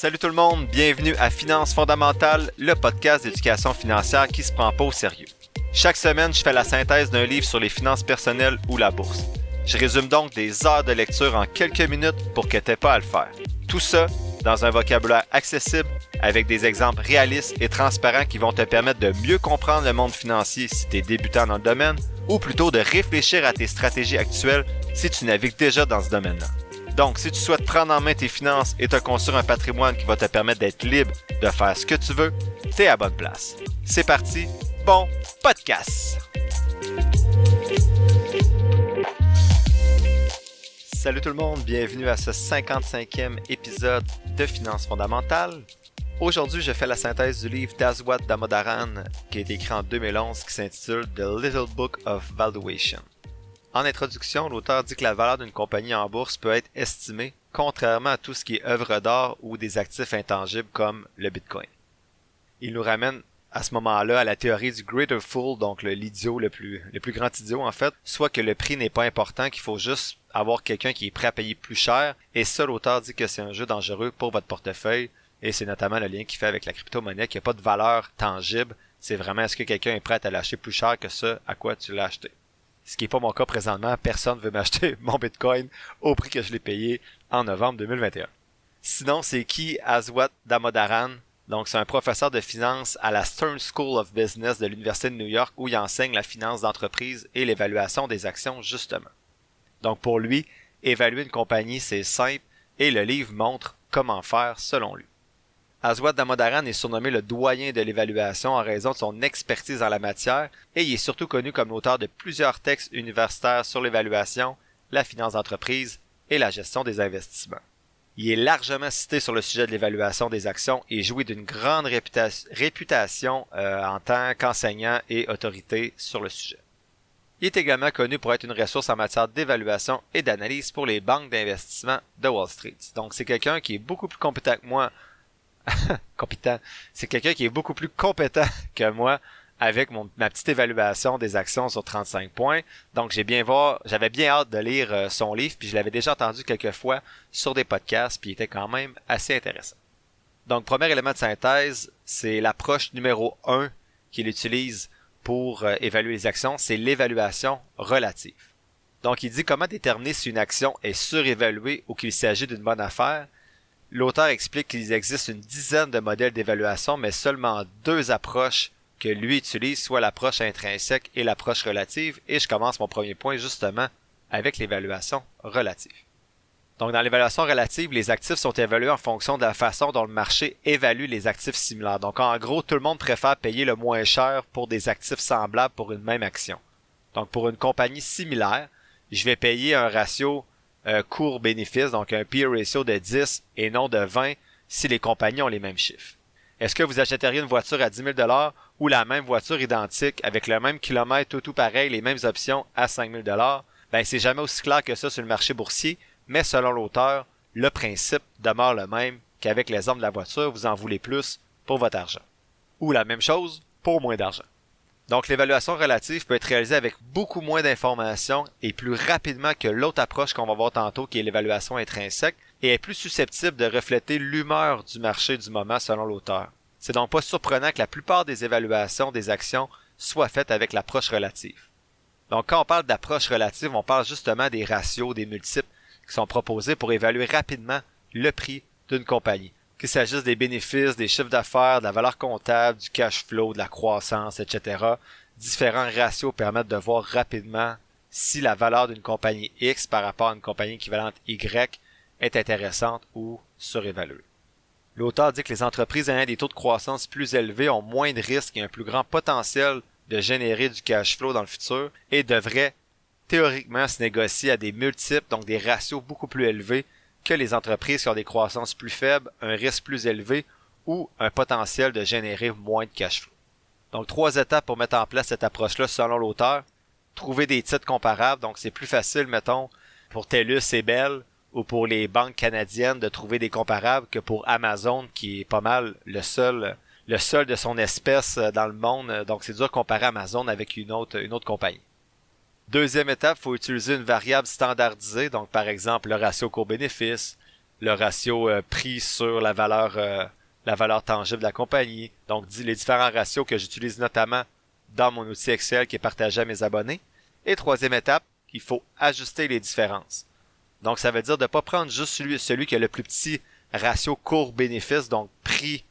Salut tout le monde, bienvenue à Finances fondamentales, le podcast d'éducation financière qui se prend pas au sérieux. Chaque semaine, je fais la synthèse d'un livre sur les finances personnelles ou la bourse. Je résume donc des heures de lecture en quelques minutes pour que tu n'aies pas à le faire. Tout ça dans un vocabulaire accessible avec des exemples réalistes et transparents qui vont te permettre de mieux comprendre le monde financier si tu es débutant dans le domaine ou plutôt de réfléchir à tes stratégies actuelles si tu navigues déjà dans ce domaine-là. Donc, si tu souhaites prendre en main tes finances et te construire un patrimoine qui va te permettre d'être libre de faire ce que tu veux, t'es à bonne place. C'est parti, bon podcast! Salut tout le monde, bienvenue à ce 55e épisode de Finances fondamentales. Aujourd'hui, je fais la synthèse du livre d'Aswath Damodaran qui a été écrit en 2011 qui s'intitule The Little Book of Valuation. En introduction, l'auteur dit que la valeur d'une compagnie en bourse peut être estimée, contrairement à tout ce qui est œuvre d'art ou des actifs intangibles comme le Bitcoin. Il nous ramène à ce moment-là à la théorie du greater fool, donc l'idiot, le plus grand idiot en fait, soit que le prix n'est pas important, qu'il faut juste avoir quelqu'un qui est prêt à payer plus cher, et ça l'auteur dit que c'est un jeu dangereux pour votre portefeuille, et c'est notamment le lien qu'il fait avec la crypto-monnaie, qui n'a pas de valeur tangible, c'est vraiment est-ce que quelqu'un est prêt à l'acheter plus cher que ça à quoi tu l'as acheté. Ce qui n'est pas mon cas présentement, personne ne veut m'acheter mon Bitcoin au prix que je l'ai payé en novembre 2021. Sinon, c'est qui Aswath Damodaran? Donc, c'est un professeur de finance à la Stern School of Business de l'Université de New York où il enseigne la finance d'entreprise et l'évaluation des actions, justement. Donc, pour lui, évaluer une compagnie, c'est simple et le livre montre comment faire selon lui. Aswath Damodaran est surnommé le doyen de l'évaluation en raison de son expertise dans la matière et il est surtout connu comme l'auteur de plusieurs textes universitaires sur l'évaluation, la finance d'entreprise et la gestion des investissements. Il est largement cité sur le sujet de l'évaluation des actions et jouit d'une grande réputation en tant qu'enseignant et autorité sur le sujet. Il est également connu pour être une ressource en matière d'évaluation et d'analyse pour les banques d'investissement de Wall Street. Donc c'est quelqu'un qui est beaucoup plus compétent que moi C'est quelqu'un qui est beaucoup plus compétent que moi avec ma petite évaluation des actions sur 35 points. Donc j'avais bien hâte de lire son livre, puis je l'avais déjà entendu quelques fois sur des podcasts, puis il était quand même assez intéressant. Donc premier élément de synthèse, c'est l'approche numéro 1 qu'il utilise pour évaluer les actions, c'est l'évaluation relative. Donc il dit comment déterminer si une action est surévaluée ou qu'il s'agit d'une bonne affaire. L'auteur explique qu'il existe une dizaine de modèles d'évaluation, mais seulement deux approches que lui utilise, soit l'approche intrinsèque et l'approche relative, et je commence mon premier point justement avec l'évaluation relative. Donc dans l'évaluation relative, les actifs sont évalués en fonction de la façon dont le marché évalue les actifs similaires. Donc en gros, tout le monde préfère payer le moins cher pour des actifs semblables pour une même action. Donc pour une compagnie similaire, je vais payer un ratio cours-bénéfice, donc un P/E ratio de 10 et non de 20 si les compagnies ont les mêmes chiffres. Est-ce que vous achèteriez une voiture à 10 000 $ ou la même voiture identique avec le même kilomètre, tout pareil, les mêmes options à 5 000 $? Ben, c'est jamais aussi clair que ça sur le marché boursier, mais selon l'auteur, le principe demeure le même qu'avec l'exemple de la voiture, vous en voulez plus pour votre argent. Ou la même chose pour moins d'argent. Donc, l'évaluation relative peut être réalisée avec beaucoup moins d'informations et plus rapidement que l'autre approche qu'on va voir tantôt, qui est l'évaluation intrinsèque, et est plus susceptible de refléter l'humeur du marché du moment selon l'auteur. C'est donc pas surprenant que la plupart des évaluations des actions soient faites avec l'approche relative. Donc, quand on parle d'approche relative, on parle justement des ratios, des multiples qui sont proposés pour évaluer rapidement le prix d'une compagnie. Qu'il s'agisse des bénéfices, des chiffres d'affaires, de la valeur comptable, du cash flow, de la croissance, etc. Différents ratios permettent de voir rapidement si la valeur d'une compagnie X par rapport à une compagnie équivalente Y est intéressante ou surévaluée. L'auteur dit que les entreprises ayant des taux de croissance plus élevés ont moins de risques et un plus grand potentiel de générer du cash flow dans le futur et devraient théoriquement se négocier à des multiples, donc des ratios beaucoup plus élevés que les entreprises qui ont des croissances plus faibles, un risque plus élevé ou un potentiel de générer moins de cash flow. Donc, 3 étapes pour mettre en place cette approche-là selon l'auteur. Trouver des titres comparables, donc c'est plus facile, mettons, pour TELUS et Bell ou pour les banques canadiennes de trouver des comparables que pour Amazon, qui est pas mal le seul de son espèce dans le monde. Donc, c'est dur de comparer Amazon avec une autre compagnie. Deuxième étape, il faut utiliser une variable standardisée, donc par exemple le ratio cours-bénéfice, le ratio prix sur la valeur tangible de la compagnie. Donc, les différents ratios que j'utilise notamment dans mon outil Excel qui est partagé à mes abonnés. Et troisième étape, il faut ajuster les différences. Donc, ça veut dire de ne pas prendre juste celui qui a le plus petit ratio cours-bénéfice, donc prix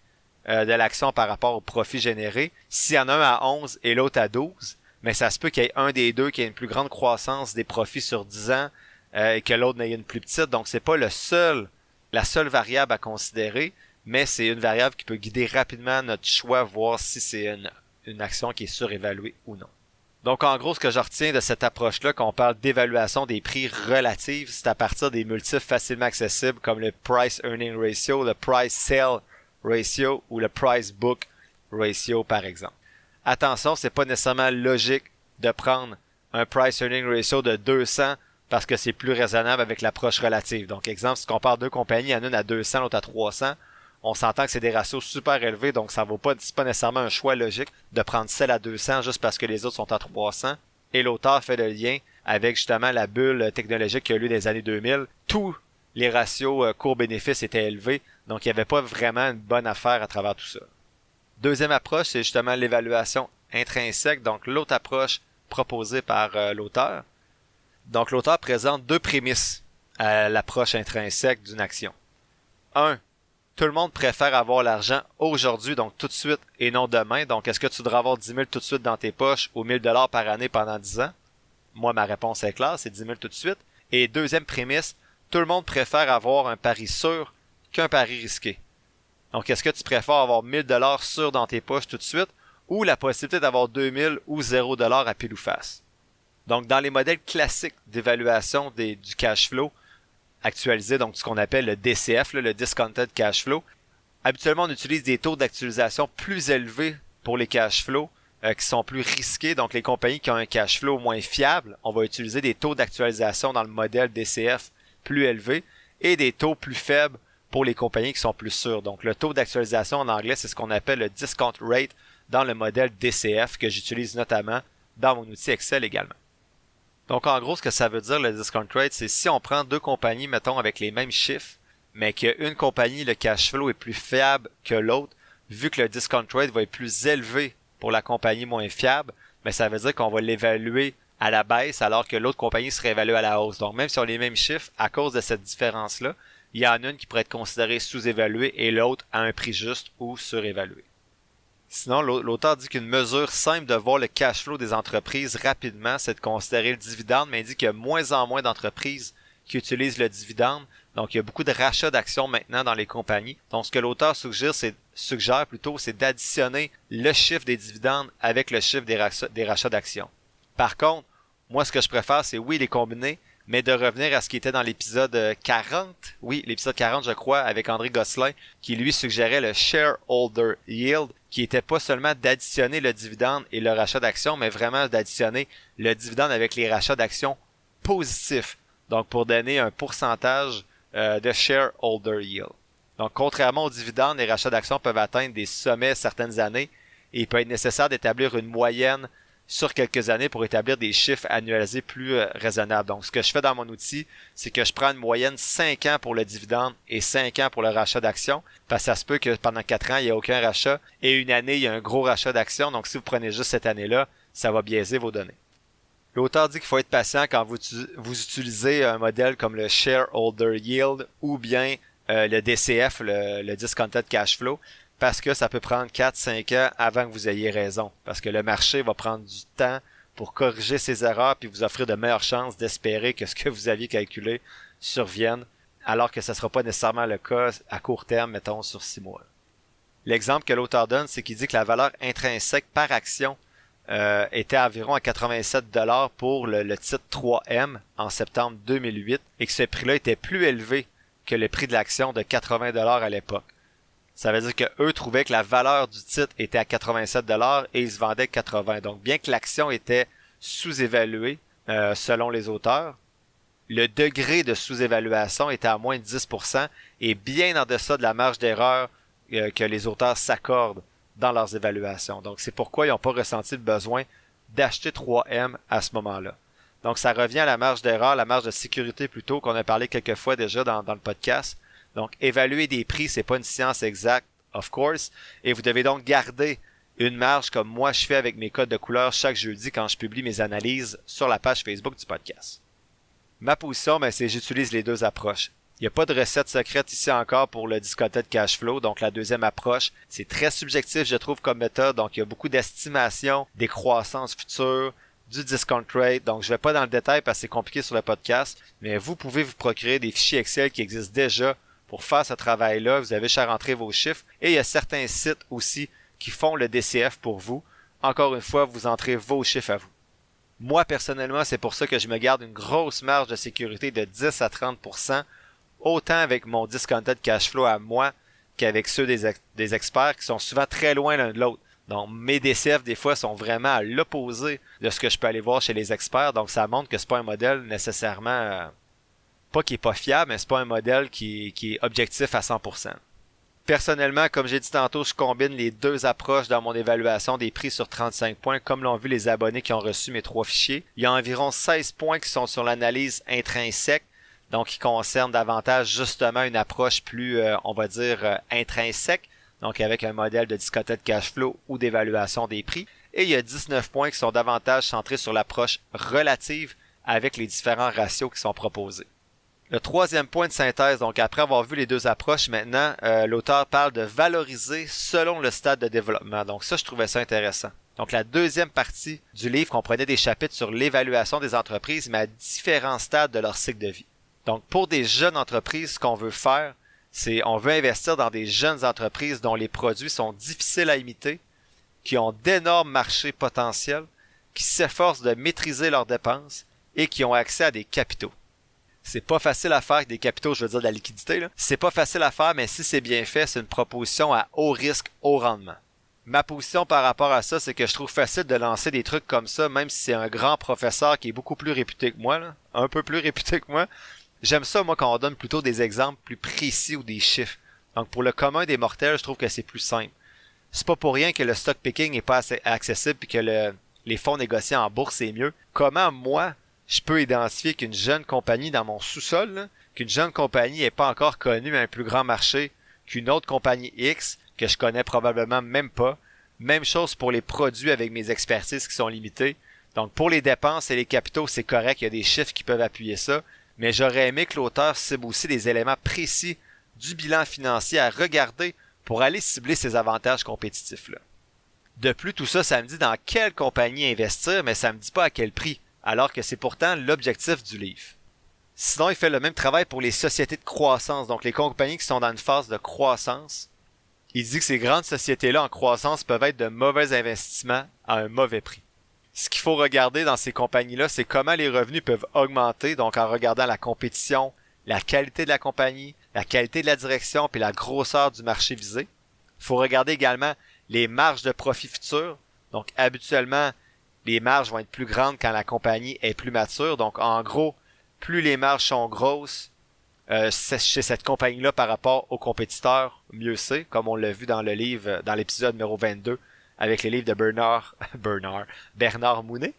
de l'action par rapport au profit généré. S'il y en a un à 11 et l'autre à 12, mais ça se peut qu'il y ait un des deux qui ait une plus grande croissance des profits sur 10 ans et que l'autre n'ait une plus petite. Donc, c'est pas la seule variable à considérer, mais c'est une variable qui peut guider rapidement notre choix, voir si c'est une action qui est surévaluée ou non. Donc, en gros, ce que je retiens de cette approche-là, quand on parle d'évaluation des prix relatifs, c'est à partir des multiples facilement accessibles comme le Price-Earning Ratio, le Price-Sale Ratio ou le Price-Book Ratio, par exemple. Attention, c'est pas nécessairement logique de prendre un Price-Earning Ratio de 200 parce que c'est plus raisonnable avec l'approche relative. Donc, exemple, si on compare deux compagnies, une à 200, l'autre à 300, on s'entend que c'est des ratios super élevés, donc ça vaut pas, c'est pas nécessairement un choix logique de prendre celle à 200 juste parce que les autres sont à 300. Et l'auteur fait le lien avec justement la bulle technologique qui a eu lieu des années 2000. Tous les ratios cours-bénéfice étaient élevés, donc il n'y avait pas vraiment une bonne affaire à travers tout ça. Deuxième approche, c'est justement l'évaluation intrinsèque, donc l'autre approche proposée par l'auteur. Donc l'auteur présente deux prémices à l'approche intrinsèque d'une action. 1. Tout le monde préfère avoir l'argent aujourd'hui, donc tout de suite, et non demain. Donc, est-ce que tu devrais avoir 10 000 tout de suite dans tes poches ou 1 000 $ par année pendant 10 ans? Moi, ma réponse est claire, c'est 10 000 tout de suite. Et deuxième prémisse, tout le monde préfère avoir un pari sûr qu'un pari risqué. Donc, est-ce que tu préfères avoir 1 000 $ sûr dans tes poches tout de suite ou la possibilité d'avoir 2 000 ou 0 $ à pile ou face? Donc, dans les modèles classiques d'évaluation du cash flow, actualisé, donc ce qu'on appelle le DCF, le Discounted Cash Flow. Habituellement, on utilise des taux d'actualisation plus élevés pour les cash flows qui sont plus risqués. Donc, les compagnies qui ont un cash flow moins fiable, on va utiliser des taux d'actualisation dans le modèle DCF plus élevés et des taux plus faibles pour les compagnies qui sont plus sûres. Donc, le taux d'actualisation en anglais, c'est ce qu'on appelle le discount rate dans le modèle DCF que j'utilise notamment dans mon outil Excel également. Donc, en gros, ce que ça veut dire, le discount rate, c'est si on prend deux compagnies, mettons, avec les mêmes chiffres, mais qu'une compagnie, le cash flow est plus fiable que l'autre, vu que le discount rate va être plus élevé pour la compagnie moins fiable, mais ça veut dire qu'on va l'évaluer à la baisse alors que l'autre compagnie serait évaluée à la hausse. Donc, même si on a les mêmes chiffres, à cause de cette différence-là, il y en a une qui pourrait être considérée sous-évaluée et l'autre à un prix juste ou surévalué. Sinon, l'auteur dit qu'une mesure simple de voir le cash flow des entreprises rapidement, c'est de considérer le dividende, mais il dit qu'il y a moins en moins d'entreprises qui utilisent le dividende. Donc, il y a beaucoup de rachats d'actions maintenant dans les compagnies. Donc, ce que l'auteur suggère, c'est d'additionner le chiffre des dividendes avec le chiffre des rachats d'actions. Par contre, moi, ce que je préfère, c'est oui, les combiner, mais de revenir à ce qui était dans l'épisode 40, oui, l'épisode 40, je crois, avec André Gosselin, qui lui suggérait le shareholder yield, qui était pas seulement d'additionner le dividende et le rachat d'actions, mais vraiment d'additionner le dividende avec les rachats d'actions positifs. Donc, pour donner un pourcentage de shareholder yield. Donc, contrairement aux dividendes, les rachats d'actions peuvent atteindre des sommets certaines années et il peut être nécessaire d'établir une moyenne sur quelques années pour établir des chiffres annualisés plus raisonnables. Donc, ce que je fais dans mon outil, c'est que je prends une moyenne 5 ans pour le dividende et 5 ans pour le rachat d'actions, parce que ça se peut que pendant 4 ans, il n'y a aucun rachat, et une année, il y a un gros rachat d'actions. Donc, si vous prenez juste cette année-là, ça va biaiser vos données. L'auteur dit qu'il faut être patient quand vous utilisez un modèle comme le Shareholder Yield ou bien le DCF, le Discounted Cash Flow, parce que ça peut prendre 4-5 ans avant que vous ayez raison. Parce que le marché va prendre du temps pour corriger ses erreurs puis vous offrir de meilleures chances d'espérer que ce que vous aviez calculé survienne, alors que ce ne sera pas nécessairement le cas à court terme, mettons, sur 6 mois. L'exemple que l'auteur donne, c'est qu'il dit que la valeur intrinsèque par action était environ à 87 $ pour le titre 3M en septembre 2008 et que ce prix-là était plus élevé que le prix de l'action de 80 $ à l'époque. Ça veut dire qu'eux trouvaient que la valeur du titre était à 87 $ et ils se vendaient 80. Donc, bien que l'action était sous-évaluée selon les auteurs, le degré de sous-évaluation était à moins de 10% et bien en deçà de la marge d'erreur que les auteurs s'accordent dans leurs évaluations. Donc, c'est pourquoi ils n'ont pas ressenti le besoin d'acheter 3M à ce moment-là. Donc, ça revient à la marge d'erreur, la marge de sécurité plutôt, qu'on a parlé quelques fois déjà dans le podcast. Donc, évaluer des prix, c'est pas une science exacte, of course, et vous devez donc garder une marge comme moi je fais avec mes codes de couleur chaque jeudi quand je publie mes analyses sur la page Facebook du podcast. Ma position, c'est j'utilise les deux approches. Il n'y a pas de recette secrète ici encore pour le discounted cash flow, donc la deuxième approche. C'est très subjectif, je trouve, comme méthode, donc il y a beaucoup d'estimation des croissances futures, du discount rate, donc je vais pas dans le détail parce que c'est compliqué sur le podcast, mais vous pouvez vous procurer des fichiers Excel qui existent déjà pour faire ce travail-là. Vous avez juste à rentrer vos chiffres et il y a certains sites aussi qui font le DCF pour vous. Encore une fois, vous entrez vos chiffres à vous. Moi, personnellement, c'est pour ça que je me garde une grosse marge de sécurité de 10 à 30%, autant avec mon discounted cash flow à moi qu'avec ceux des experts qui sont souvent très loin l'un de l'autre. Donc, mes DCF, des fois, sont vraiment à l'opposé de ce que je peux aller voir chez les experts. Donc, ça montre que c'est pas un modèle nécessairement, pas qui est pas fiable, mais c'est pas un modèle qui est objectif à 100%. Personnellement, comme j'ai dit tantôt, je combine les deux approches dans mon évaluation des prix sur 35 points, comme l'ont vu les abonnés qui ont reçu mes 3 fichiers. Il y a environ 16 points qui sont sur l'analyse intrinsèque, donc qui concernent davantage justement une approche plus, on va dire, intrinsèque, donc avec un modèle de discounted cash flow ou d'évaluation des prix. Et il y a 19 points qui sont davantage centrés sur l'approche relative avec les différents ratios qui sont proposés. Le troisième point de synthèse, donc après avoir vu les deux approches, maintenant, l'auteur parle de valoriser selon le stade de développement. Donc ça, je trouvais ça intéressant. Donc la deuxième partie du livre comprenait des chapitres sur l'évaluation des entreprises, mais à différents stades de leur cycle de vie. Donc pour des jeunes entreprises, ce qu'on veut faire, c'est on veut investir dans des jeunes entreprises dont les produits sont difficiles à imiter, qui ont d'énormes marchés potentiels, qui s'efforcent de maîtriser leurs dépenses et qui ont accès à des capitaux. C'est pas facile à faire avec des capitaux, je veux dire de la liquidité, là. C'est pas facile à faire, mais si c'est bien fait, c'est une proposition à haut risque, haut rendement. Ma position par rapport à ça, c'est que je trouve facile de lancer des trucs comme ça, même si c'est un grand professeur qui est beaucoup plus réputé que moi, là, un peu plus réputé que moi. J'aime ça, moi, quand on donne plutôt des exemples plus précis ou des chiffres. Donc, pour le commun des mortels, je trouve que c'est plus simple. C'est pas pour rien que le stock picking n'est pas assez accessible et que les fonds négociés en bourse, c'est mieux. Comment, moi, je peux identifier qu'une jeune compagnie dans mon sous-sol, là, qu'une jeune compagnie n'est pas encore connue à un plus grand marché qu'une autre compagnie X, que je connais probablement même pas. Même chose pour les produits avec mes expertises qui sont limitées. Donc, pour les dépenses et les capitaux, c'est correct, il y a des chiffres qui peuvent appuyer ça. Mais j'aurais aimé que l'auteur cible aussi des éléments précis du bilan financier à regarder pour aller cibler ces avantages compétitifs-là. De plus, tout ça, ça me dit dans quelle compagnie investir, mais ça me dit pas à quel prix, alors que c'est pourtant l'objectif du livre. Sinon, il fait le même travail pour les sociétés de croissance, donc les compagnies qui sont dans une phase de croissance. Il dit que ces grandes sociétés-là en croissance peuvent être de mauvais investissements à un mauvais prix. Ce qu'il faut regarder dans ces compagnies-là, c'est comment les revenus peuvent augmenter, donc en regardant la compétition, la qualité de la compagnie, la qualité de la direction, puis la grosseur du marché visé. Il faut regarder également les marges de profit futures. Donc habituellement, les marges vont être plus grandes quand la compagnie est plus mature. Donc en gros, plus les marges sont grosses chez cette compagnie-là par rapport aux compétiteurs, mieux c'est, comme on l'a vu dans le livre, dans l'épisode numéro 22, avec les livres de Bernard Mounet.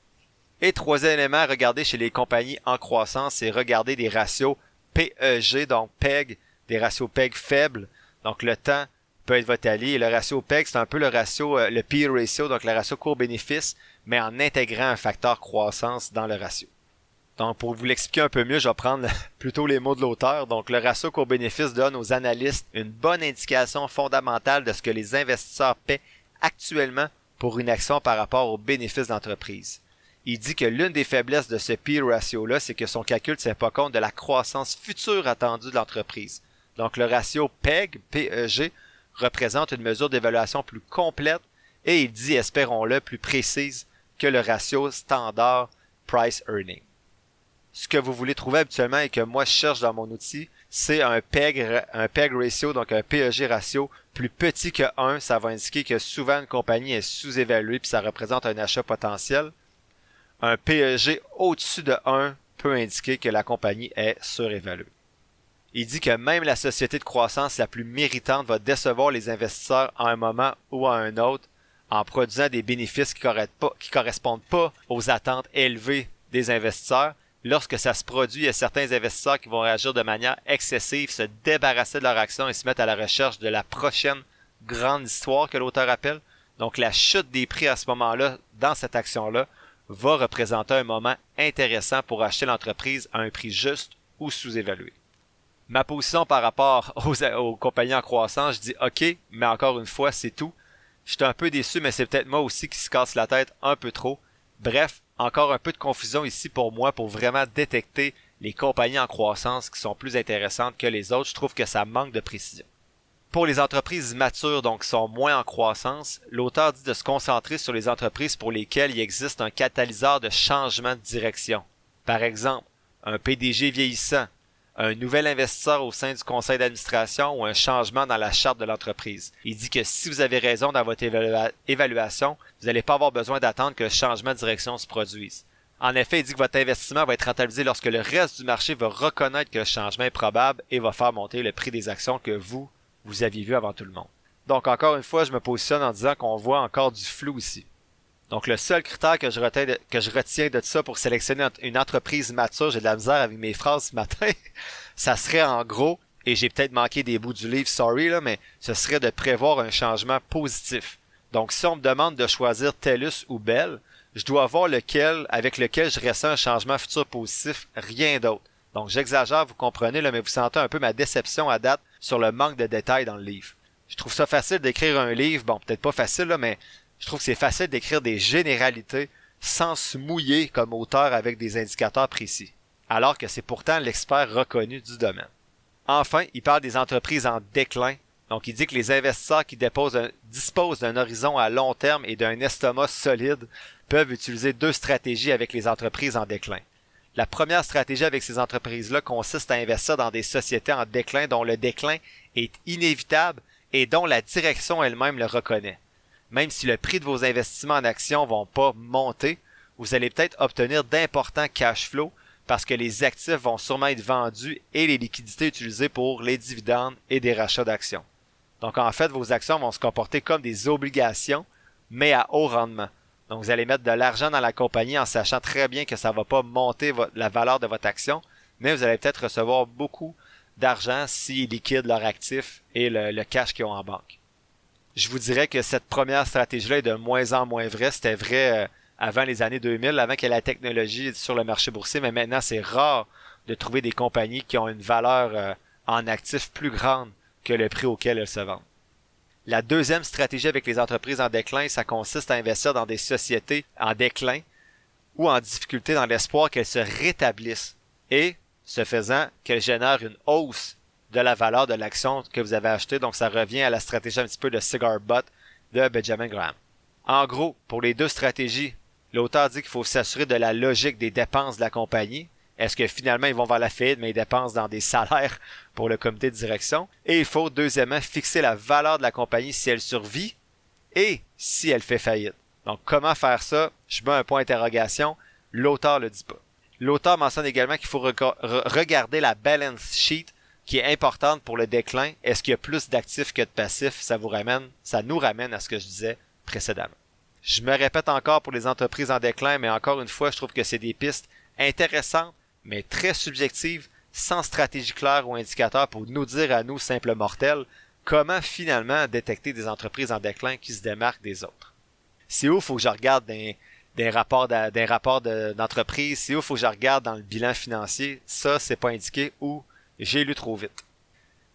Et troisième élément à regarder chez les compagnies en croissance, c'est regarder des ratios PEG, donc PEG, des ratios PEG faibles. Donc le temps peut être votre allié. Et le ratio PEG, c'est un peu le ratio, le P/E ratio, donc le ratio court-bénéfice, mais en intégrant un facteur croissance dans le ratio. Donc pour vous l'expliquer un peu mieux, je vais prendre plutôt les mots de l'auteur. Donc le ratio court-bénéfice donne aux analystes une bonne indication fondamentale de ce que les investisseurs paient actuellement pour une action par rapport aux bénéfices d'entreprise. Il dit que l'une des faiblesses de ce P/E ratio-là, c'est que son calcul ne tient pas compte de la croissance future attendue de l'entreprise. Donc le ratio PEG, PEG, représente une mesure d'évaluation plus complète et il dit, espérons-le, plus précise que le ratio standard Price Earning. Ce que vous voulez trouver habituellement et que moi je cherche dans mon outil, c'est un PEG ratio, donc un PEG ratio plus petit que 1. Ça va indiquer que souvent une compagnie est sous-évaluée puis ça représente un achat potentiel. Un PEG au-dessus de 1 peut indiquer que la compagnie est surévaluée. Il dit que même la société de croissance la plus méritante va décevoir les investisseurs à un moment ou à un autre en produisant des bénéfices qui correspondent pas aux attentes élevées des investisseurs, lorsque ça se produit, il y a certains investisseurs qui vont réagir de manière excessive, se débarrasser de leur action et se mettre à la recherche de la prochaine grande histoire que l'auteur appelle. Donc la chute des prix à ce moment-là, dans cette action-là, va représenter un moment intéressant pour acheter l'entreprise à un prix juste ou sous-évalué. Ma position par rapport aux compagnies en croissance, je dis OK, mais encore une fois, c'est tout. J'étais un peu déçu, mais c'est peut-être moi aussi qui se casse la tête un peu trop. Bref, encore un peu de confusion ici pour moi pour vraiment détecter les compagnies en croissance qui sont plus intéressantes que les autres. Je trouve que ça manque de précision. Pour les entreprises matures, donc qui sont moins en croissance, l'auteur dit de se concentrer sur les entreprises pour lesquelles il existe un catalyseur de changement de direction. Par exemple, un PDG vieillissant, un nouvel investisseur au sein du conseil d'administration ou un changement dans la charte de l'entreprise. Il dit que si vous avez raison dans votre évaluation, vous n'allez pas avoir besoin d'attendre que le changement de direction se produise. En effet, il dit que votre investissement va être rentabilisé lorsque le reste du marché va reconnaître que le changement est probable et va faire monter le prix des actions que vous aviez vu avant tout le monde. Donc encore une fois, je me positionne en disant qu'on voit encore du flou ici. Donc le seul critère que je retiens de ça pour sélectionner une entreprise mature, j'ai de la misère avec mes phrases ce matin, ça serait en gros, et j'ai peut-être manqué des bouts du livre, sorry là, mais ce serait de prévoir un changement positif. Donc si on me demande de choisir TELUS ou Bell, je dois voir avec lequel je ressens un changement futur positif, rien d'autre. Donc j'exagère, vous comprenez, là, mais vous sentez un peu ma déception à date sur le manque de détails dans le livre. Je trouve ça facile d'écrire un livre, bon peut-être pas facile là, mais je trouve que c'est facile d'écrire des généralités sans se mouiller comme auteur avec des indicateurs précis, alors que c'est pourtant l'expert reconnu du domaine. Enfin, il parle des entreprises en déclin. Donc il dit que les investisseurs qui disposent d'un horizon à long terme et d'un estomac solide peuvent utiliser deux stratégies avec les entreprises en déclin. La première stratégie avec ces entreprises-là consiste à investir dans des sociétés en déclin dont le déclin est inévitable et dont la direction elle-même le reconnaît. Même si le prix de vos investissements en actions vont pas monter, vous allez peut-être obtenir d'importants cash flows parce que les actifs vont sûrement être vendus et les liquidités utilisées pour les dividendes et des rachats d'actions. Donc en fait, vos actions vont se comporter comme des obligations, mais à haut rendement. Donc vous allez mettre de l'argent dans la compagnie en sachant très bien que ça ne va pas monter la valeur de votre action, mais vous allez peut-être recevoir beaucoup d'argent s'ils liquident leurs actifs et le cash qu'ils ont en banque. Je vous dirais que cette première stratégie-là est de moins en moins vraie. C'était vrai avant les années 2000, avant qu'il y ait la technologie sur le marché boursier, mais maintenant c'est rare de trouver des compagnies qui ont une valeur en actifs plus grande que le prix auquel elles se vendent. La deuxième stratégie avec les entreprises en déclin, ça consiste à investir dans des sociétés en déclin ou en difficulté dans l'espoir qu'elles se rétablissent et, ce faisant, qu'elles génèrent une hausse de la valeur de l'action que vous avez achetée. Donc ça revient à la stratégie un petit peu de cigar butt de Benjamin Graham. En gros, pour les deux stratégies, l'auteur dit qu'il faut s'assurer de la logique des dépenses de la compagnie. Est-ce que finalement ils vont vers la faillite, mais ils dépensent dans des salaires pour le comité de direction? Et il faut, deuxièmement, fixer la valeur de la compagnie si elle survit et si elle fait faillite. Donc, comment faire ça? Je mets un point d'interrogation. L'auteur le dit pas. L'auteur mentionne également qu'il faut regarder la balance sheet qui est importante pour le déclin. Est-ce qu'il y a plus d'actifs que de passifs? Ça nous ramène à ce que je disais précédemment. Je me répète encore pour les entreprises en déclin, mais encore une fois, je trouve que c'est des pistes intéressantes, mais très subjectives, sans stratégie claire ou indicateur pour nous dire à nous, simples mortels, comment finalement détecter des entreprises en déclin qui se démarquent des autres. C'est où il faut que je regarde des rapports d'entreprise, c'est où il faut que je regarde dans le bilan financier, ça c'est pas indiqué ou j'ai lu trop vite.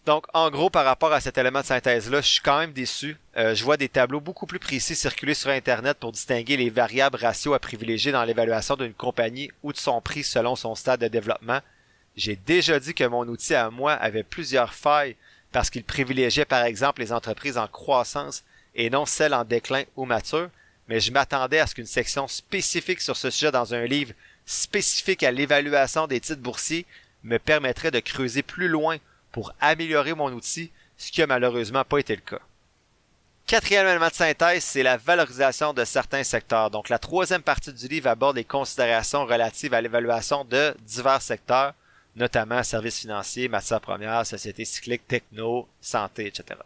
Donc, en gros, par rapport à cet élément de synthèse-là, je suis quand même déçu. Je vois des tableaux beaucoup plus précis circuler sur Internet pour distinguer les variables ratios à privilégier dans l'évaluation d'une compagnie ou de son prix selon son stade de développement. J'ai déjà dit que mon outil à moi avait plusieurs failles parce qu'il privilégiait par exemple les entreprises en croissance et non celles en déclin ou mature, mais je m'attendais à ce qu'une section spécifique sur ce sujet dans un livre spécifique à l'évaluation des titres boursiers me permettrait de creuser plus loin pour améliorer mon outil, ce qui a malheureusement pas été le cas. Quatrième élément de synthèse, c'est la valorisation de certains secteurs. Donc la troisième partie du livre aborde les considérations relatives à l'évaluation de divers secteurs, notamment services financiers, matières premières, sociétés cycliques, techno, santé, etc.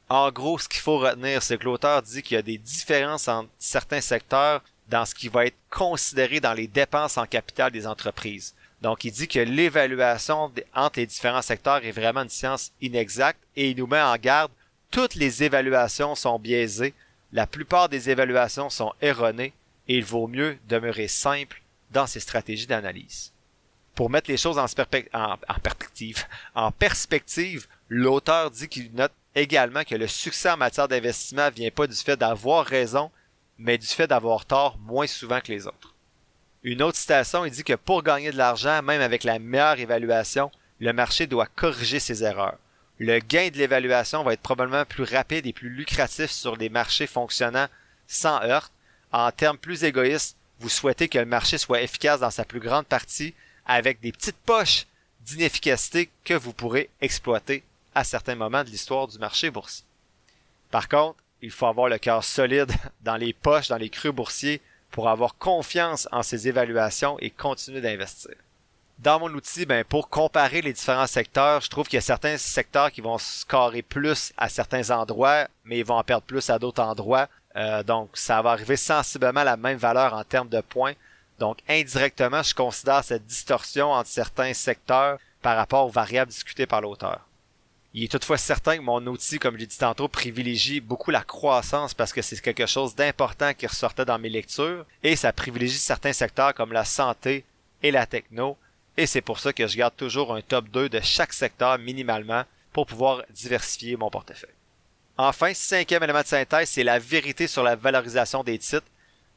En gros, ce qu'il faut retenir, c'est que l'auteur dit qu'il y a des différences entre certains secteurs dans ce qui va être considéré dans les dépenses en capital des entreprises. Donc, il dit que l'évaluation entre les différents secteurs est vraiment une science inexacte et il nous met en garde. Toutes les évaluations sont biaisées, la plupart des évaluations sont erronées et il vaut mieux demeurer simple dans ses stratégies d'analyse. Pour mettre les choses en perspective, l'auteur dit qu'il note également que le succès en matière d'investissement vient pas du fait d'avoir raison, mais du fait d'avoir tort moins souvent que les autres. Une autre citation, il dit que pour gagner de l'argent, même avec la meilleure évaluation, le marché doit corriger ses erreurs. Le gain de l'évaluation va être probablement plus rapide et plus lucratif sur des marchés fonctionnant sans heurts. En termes plus égoïstes, vous souhaitez que le marché soit efficace dans sa plus grande partie avec des petites poches d'inefficacité que vous pourrez exploiter à certains moments de l'histoire du marché boursier. Par contre, il faut avoir le cœur solide dans les poches, dans les creux boursiers pour avoir confiance en ces évaluations et continuer d'investir. Dans mon outil, pour comparer les différents secteurs, je trouve qu'il y a certains secteurs qui vont scorer plus à certains endroits, mais ils vont en perdre plus à d'autres endroits. Donc, ça va arriver sensiblement à la même valeur en termes de points. Donc, indirectement, je considère cette distorsion entre certains secteurs par rapport aux variables discutées par l'auteur. Il est toutefois certain que mon outil, comme je l'ai dit tantôt, privilégie beaucoup la croissance parce que c'est quelque chose d'important qui ressortait dans mes lectures et ça privilégie certains secteurs comme la santé et la techno et c'est pour ça que je garde toujours un top 2 de chaque secteur minimalement pour pouvoir diversifier mon portefeuille. Enfin, cinquième élément de synthèse, c'est la vérité sur la valorisation des titres.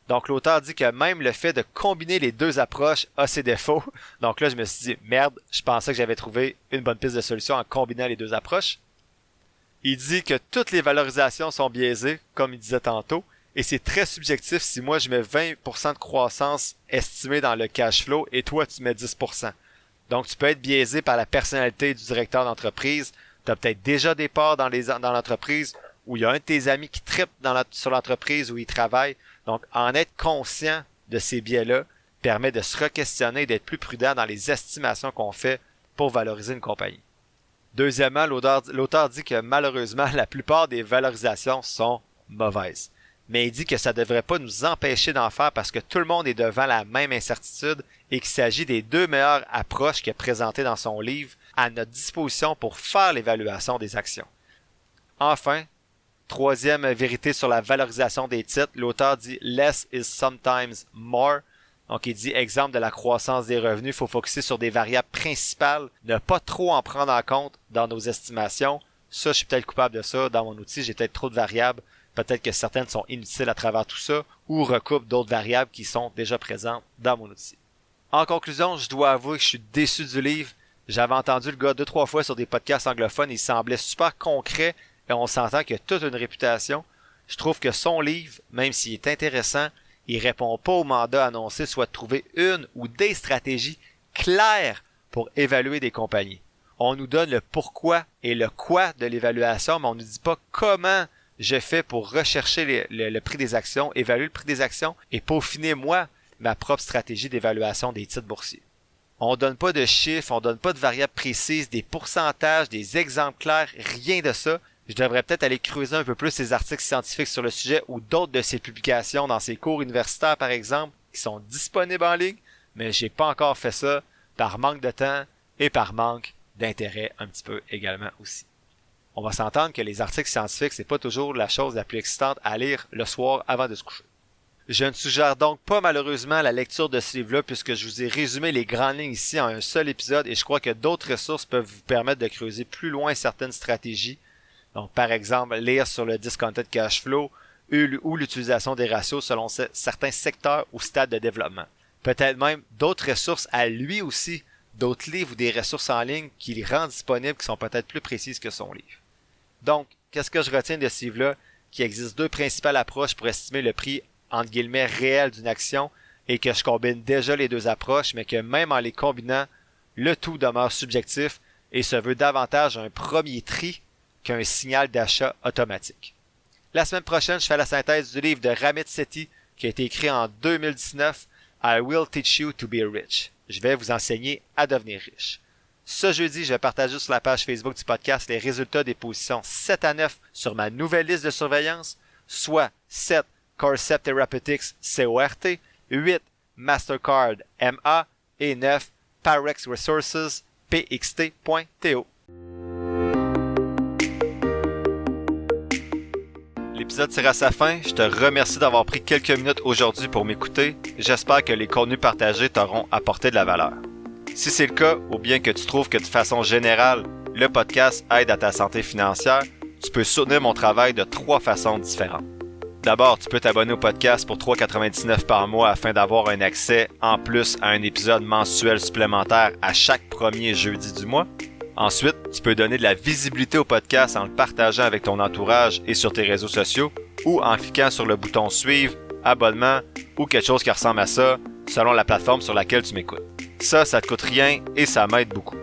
Donc l'auteur dit que même le fait de combiner les deux approches a ses défauts. Donc là, je me suis dit, merde, je pensais que j'avais trouvé une bonne piste de solution en combinant les deux approches. Il dit que toutes les valorisations sont biaisées, comme il disait tantôt, et c'est très subjectif si moi je mets 20% de croissance estimée dans le cash flow et toi tu mets 10%. Donc tu peux être biaisé par la personnalité du directeur d'entreprise. Tu as peut-être déjà des parts dans l'entreprise où il y a un de tes amis qui trippe sur l'entreprise où il travaille. Donc, en être conscient de ces biais-là permet de se re-questionner et d'être plus prudent dans les estimations qu'on fait pour valoriser une compagnie. Deuxièmement, l'auteur dit que malheureusement, la plupart des valorisations sont mauvaises. Mais il dit que ça ne devrait pas nous empêcher d'en faire parce que tout le monde est devant la même incertitude et qu'il s'agit des deux meilleures approches qu'il a présentées dans son livre à notre disposition pour faire l'évaluation des actions. Enfin, troisième vérité sur la valorisation des titres, l'auteur dit « Less is sometimes more ». Donc, il dit, exemple de la croissance des revenus, il faut focuser sur des variables principales, ne pas trop en prendre en compte dans nos estimations. Ça, je suis peut-être coupable de ça. Dans mon outil, j'ai peut-être trop de variables. Peut-être que certaines sont inutiles à travers tout ça ou recoupent d'autres variables qui sont déjà présentes dans mon outil. En conclusion, je dois avouer que je suis déçu du livre. J'avais entendu le gars 2-3 fois sur des podcasts anglophones. Il semblait super concret et on s'entend qu'il a toute une réputation. Je trouve que son livre, même s'il est intéressant, il répond pas au mandat annoncé, soit de trouver une ou des stratégies claires pour évaluer des compagnies. On nous donne le pourquoi et le quoi de l'évaluation, mais on ne nous dit pas comment je fais pour rechercher le prix des actions, évaluer le prix des actions et peaufiner moi ma propre stratégie d'évaluation des titres boursiers. On donne pas de chiffres, on donne pas de variables précises, des pourcentages, des exemples clairs, rien de ça. Je devrais peut-être aller creuser un peu plus ces articles scientifiques sur le sujet ou d'autres de ces publications dans ces cours universitaires, par exemple, qui sont disponibles en ligne, mais j'ai pas encore fait ça par manque de temps et par manque d'intérêt un petit peu également aussi. On va s'entendre que les articles scientifiques, c'est pas toujours la chose la plus excitante à lire le soir avant de se coucher. Je ne suggère donc pas malheureusement la lecture de ce livre-là puisque je vous ai résumé les grandes lignes ici en un seul épisode et je crois que d'autres ressources peuvent vous permettre de creuser plus loin certaines stratégies. Donc, par exemple, lire sur le discounted cash flow ou l'utilisation des ratios selon certains secteurs ou stades de développement. Peut-être même d'autres ressources à lui aussi, d'autres livres ou des ressources en ligne qu'il rend disponibles qui sont peut-être plus précises que son livre. Donc, qu'est-ce que je retiens de ce livre-là? Qu'il existe deux principales approches pour estimer le prix, entre guillemets, réel d'une action et que je combine déjà les deux approches, mais que même en les combinant, le tout demeure subjectif et se veut davantage un premier tri qu'un signal d'achat automatique. La semaine prochaine, je fais la synthèse du livre de Ramit Sethi qui a été écrit en 2019, I Will Teach You to Be Rich. Je vais vous enseigner à devenir riche. Ce jeudi, je vais partager sur la page Facebook du podcast les résultats des positions 7 à 9 sur ma nouvelle liste de surveillance, soit 7 Corcept Therapeutics CORT, 8 Mastercard MA et 9 Parex Resources PXT.TO. L'épisode tire à sa fin. Je te remercie d'avoir pris quelques minutes aujourd'hui pour m'écouter. J'espère que les contenus partagés t'auront apporté de la valeur. Si c'est le cas, ou bien que tu trouves que de façon générale, le podcast aide à ta santé financière, tu peux soutenir mon travail de 3 façons différentes. D'abord, tu peux t'abonner au podcast pour 3,99$ par mois afin d'avoir un accès en plus à un épisode mensuel supplémentaire à chaque premier jeudi du mois. Ensuite, tu peux donner de la visibilité au podcast en le partageant avec ton entourage et sur tes réseaux sociaux ou en cliquant sur le bouton suivre, abonnement ou quelque chose qui ressemble à ça selon la plateforme sur laquelle tu m'écoutes. Ça te coûte rien et ça m'aide beaucoup.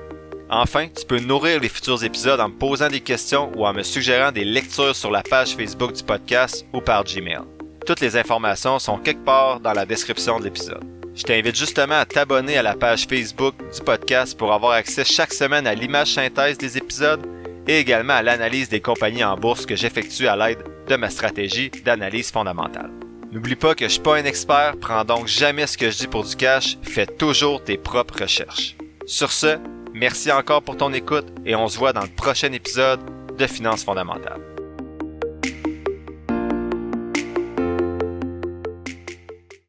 Enfin, tu peux nourrir les futurs épisodes en me posant des questions ou en me suggérant des lectures sur la page Facebook du podcast ou par Gmail. Toutes les informations sont quelque part dans la description de l'épisode. Je t'invite justement à t'abonner à la page Facebook du podcast pour avoir accès chaque semaine à l'image synthèse des épisodes et également à l'analyse des compagnies en bourse que j'effectue à l'aide de ma stratégie d'analyse fondamentale. N'oublie pas que je suis pas un expert, prends donc jamais ce que je dis pour du cash, fais toujours tes propres recherches. Sur ce, merci encore pour ton écoute et on se voit dans le prochain épisode de Finances fondamentales.